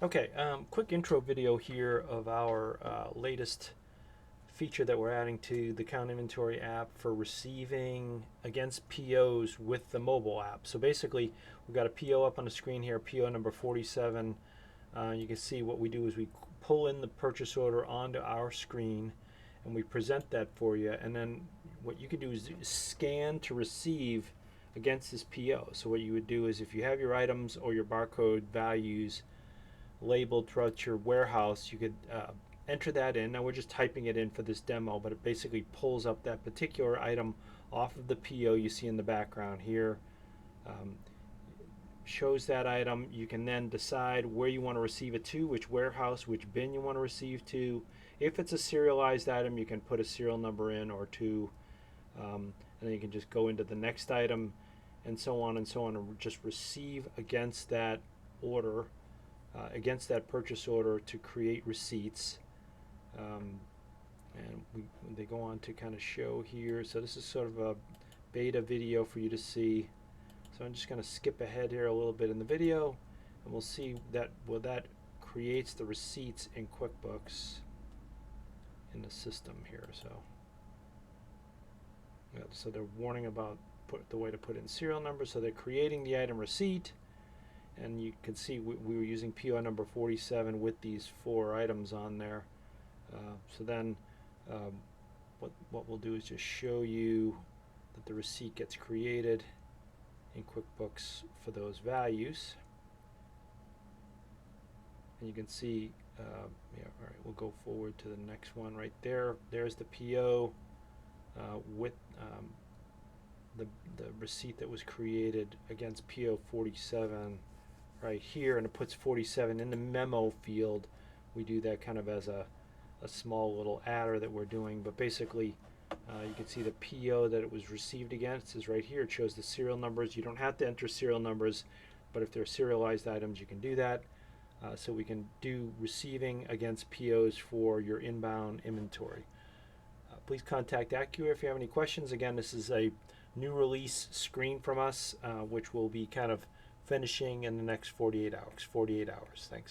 Okay, quick intro video here of our latest feature that we're adding to the Count Inventory app for receiving against POs with the mobile app. So basically, we've got a PO up on the screen here, PO number 47. You can see what we do is we pull in the purchase order onto our screen and we present that for you. And then what you can do is scan to receive against this PO. So what you would do is if you have your items or your barcode values labeled throughout your warehouse, you could enter that in. Now we're just typing it in for this demo, but it basically pulls up that particular item off of the PO you see in the background here. Shows that item. You can then decide where you want to receive it to, which warehouse, which bin you want to receive to. If it's a serialized item, you can put a serial number in or two, and then you can just go into the next item and so on, and just receive against that order, against that purchase order to create receipts. And they go on to kind of show here. So this is sort of a beta video for you to see. So I'm just going to skip ahead here a little bit in the video, and we'll see that that creates the receipts in QuickBooks in the system here. So they're warning about the way to put in serial numbers. So they're creating the item receipt, and you can see we were using PO number 47 with these 4 items on there. So then what we'll do is just show you that the receipt gets created in QuickBooks for those values. And you can see, all right, we'll go forward to the next one right there. There's the PO with the receipt that was created against PO 47 right here, and it puts 47 in the memo field. We do that kind of as a small little adder that we're doing, but basically you can see the PO that it was received against is right here. It shows the serial numbers. You don't have to enter serial numbers, but if they're serialized items, you can do that. So we can do receiving against POs for your inbound inventory. Please contact Accuware if you have any questions. Again, this is a new release screen from us, which will be kind of finishing in the next 48 hours. Thanks.